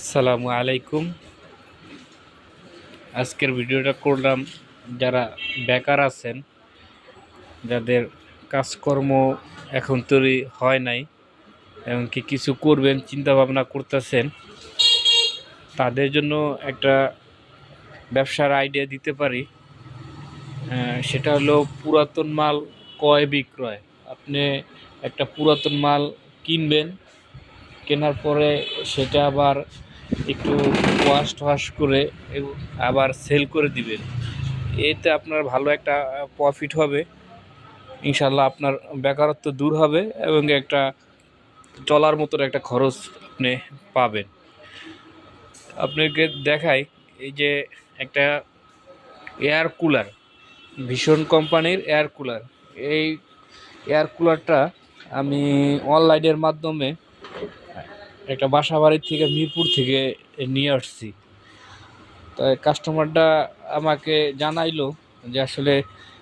আসসালামু আলাইকুম। আজকের ভিডিওটা করলাম যারা বেকার আছেন, যাদের কাজকর্ম এখন তৈরি হয় নাই, এমনকি কিছু করবেন চিন্তা ভাবনা করতেছেন, তাদের জন্য একটা ব্যবসার আইডিয়া দিতে পারি। সেটা হলো পুরাতন মাল ক্রয় বিক্রয়। আপনি একটা পুরাতন মাল কিনবেন, কেনার পরে সেটা আবার একটু ওয়াশ করে আবার সেল করে দিবেন। এতে আপনার ভালো একটা প্রফিট হবে ইনশাল্লাহ। আপনার বেকারত্ব দূর হবে এবং একটা চলার মতন একটা খরচ আপনি পাবেন। আপনাকে দেখাই, এই যে একটা এয়ার কুলার, ভীষণ কোম্পানির এয়ার কুলার। এই এয়ার কুলারটা আমি অনলাইনের মাধ্যমে একটা বাসা বাড়ির থেকে মিরপুর থেকে নিয়ে আসছি। তো কাস্টমারটা আমাকে জানাইলো যে আসলে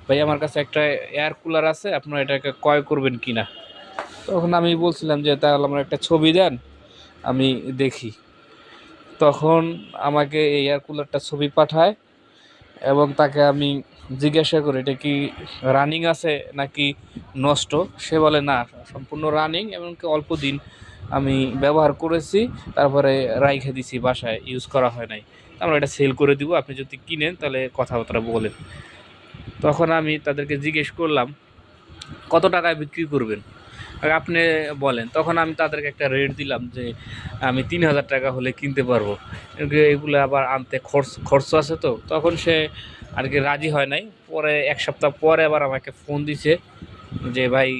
ভাই আমার কাছে একটা এয়ার কুলার আছে, আপনারা এটাকে ক্রয় করবেন কিনা। তখন আমি বলছিলাম যে তাহলে আমার একটা ছবি দেন, আমি দেখি। তখন আমাকে এই এয়ার কুলারটা ছবি পাঠায় এবং তাকে আমি জিজ্ঞাসা করি এটা কি রানিং আছে নাকি নষ্ট। সে বলে না, সম্পূর্ণ রানিং, এমনকি অল্প দিন আমি ব্যবহার করেছি, তারপরে রাইখে দিছি, বাসায় ইউজ করা হয় নাই। আমরা এটা সেল করে দিব, আপনি যদি কিনেন তাহলে কথাবার্তা বলেন। তখন আমি তাদেরকে জিজ্ঞেস করলাম কত টাকায় বিক্রি করবেন আপনি বলেন। তখন আমি তাদেরকে একটা রেট দিলাম যে আমি ৩,০০০ টাকা হলে কিনতে পারবো, এগুলো আবার আনতে খরচ আছে। তো তখন সে আর কি রাজি হয় নাই। পরে এক সপ্তাহ পরে আবার আমাকে ফোন দিছে যে ভাই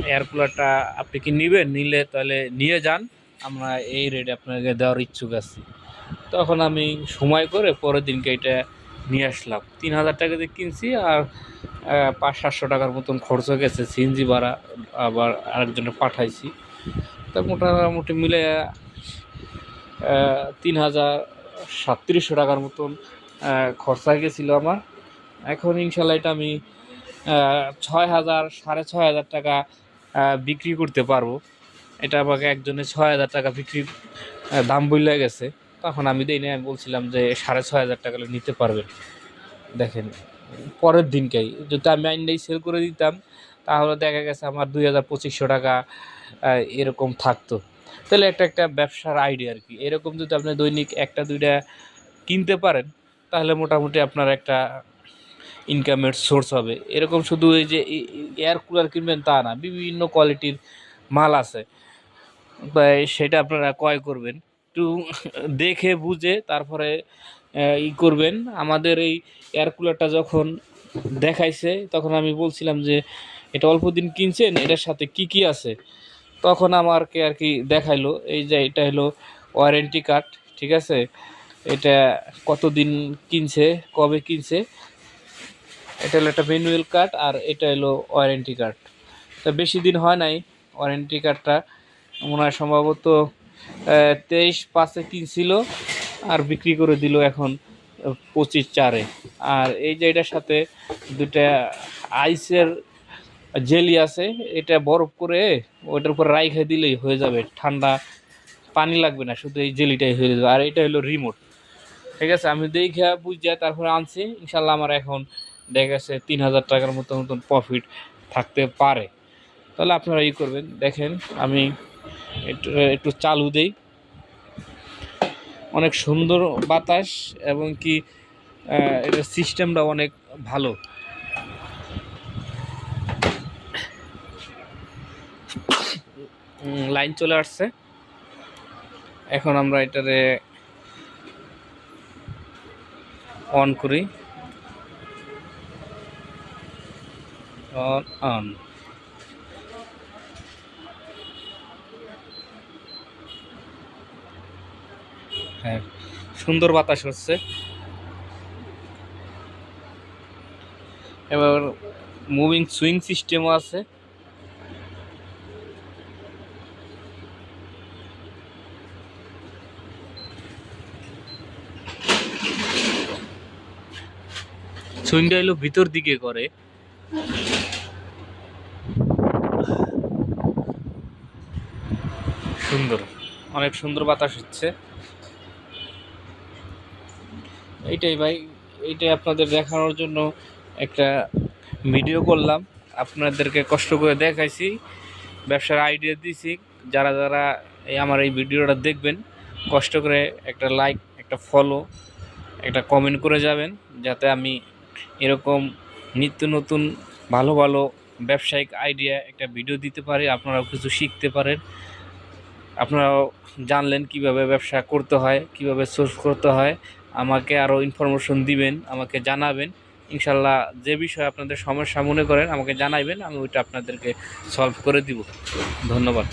এয়ার কুলারটা আপনি কি নেবেন, নিলে তাহলে নিয়ে যান, আমরা এই রেটে আপনাকে দেওয়ার ইচ্ছুক আছি। তখন আমি সময় করে পরের দিনকে এটা নিয়ে আসলাম। ৩,০০০ টাকা দিয়ে কিনছি, আর ৫০০-৭০০ টাকার মতন খরচ হয়ে গেছে, সিএনজি ভাড়া আবার আরেকজনে পাঠাইছি। তা মোটামুটি মিলে ৩,৩৭০ টাকার মতন খরচা গেছিলো আমার। এখন ইনশাল্লাহ এটা আমি ৬,০০০ ৬,৫০০ টাকা বিক্রি করতে পারবো। এটা আমাকে একজনে ৬,০০০ টাকা বিক্রি দাম বলে গেছে। তখন আমি দিই না, আমি বলছিলাম যে ৬,৫০০ টাকা নিতে পারবেন। দেখেন, পরের দিনকেই যদি আমি আইনটাই সেল করে দিতাম তাহলে দেখা গেছে আমার ২,০০০-২৫০০ টাকা এরকম থাকতো। তাহলে একটা ব্যবসার আইডিয়া আর কি। এরকম যদি আপনি দৈনিক একটা দুইটা কিনতে পারেন তাহলে মোটামুটি আপনার একটা ইনকামের সোর্স হবে। এরকম শুধু এই যে এয়ার কুলার কিনবেন তা না, বিভিন্ন কোয়ালিটির মাল আছে, সেটা আপনারা ক্রয় করবেন একটু দেখে বুঝে, তারপরে করবেন। আমাদের এই এয়ার কুলারটা যখন দেখাইছে তখন আমি বলছিলাম যে এটা অল্প দিন কিনছেন, এটার সাথে কি কি আছে। তখন আমাকে আর কি দেখাইলো এই যে এটা হলো ওয়ারেন্টি কার্ড, ঠিক আছে, এটা কতদিন কিনছে, কবে কিনছে, এটা হলো একটা ম্যানুয়াল কার্ড, আর এটা হলো ওয়ারেন্টি কার্ড। তা বেশি দিন হয় নাই ওয়ারেন্টি কার্ডটা, মনে হয় সম্ভবত 23/5 কিনছিল আর বিক্রি করে দিল এখন 25/4। আর এই যে এটার সাথে দুটা আইসের জেলি আছে, এটা বরফ করে ওইটার উপর রাইখে দিলেই হয়ে যাবে, ঠান্ডা পানি লাগবে না, শুধু এই জেলিটাই হয়ে যাবে। আর এটা হলো রিমোট, ঠিক আছে। আমি দেখে বুঝে তারপরে আনছি, ইনশাল্লাহ আমার এখন দেখা গেছে ৩,০০০ টাকার মতন প্রফিট থাকতে পারে। তাহলে আপনারা করবেন। দেখেন আমি একটু চালু দেই, অনেক সুন্দর বাতাস, এবং কি এটার সিস্টেমটা অনেক ভালো। লাইন চলে আসছে, এখন আমরা এটারে অন করি। অন হ্যাঁ, সুন্দর বাতাস হচ্ছে। এবার মুভিং সুইং সিস্টেমও আছে। সুইংটা হলো ভিতর দিকে করে, সুন্দর। অনেক সুন্দর বাতাস হচ্ছে। এইটাই ভাই, এইটাই আপনাদের দেখানোর জন্য একটা ভিডিও করলাম, আপনাদেরকে কষ্ট করে দেখাইছি, ব্যবসার আইডিয়া দিছি। যারা যারা আমার এই ভিডিওটা দেখবেন, কষ্ট করে একটা লাইক, একটা ফলো, একটা কমেন্ট করে যাবেন, যাতে আমি এরকম নিত্য নতুন ভালো ভালো ব্যবসায়িক আইডিয়া একটা ভিডিও দিতে পারি, আপনারাও কিছু শিখতে পারেন, আপনারাও জানলেন কিভাবে ব্যবসা করতে হয়, কিভাবে সোর্স করতে হয়। আমাকে আরও ইনফরমেশন দিবেন, আমাকে জানাবেন। ইনশাল্লাহ যে বিষয়ে আপনাদের সমস্যা মনে করেন আমাকে জানাইবেন, আমি ওইটা আপনাদেরকে সলভ করে দিব। ধন্যবাদ।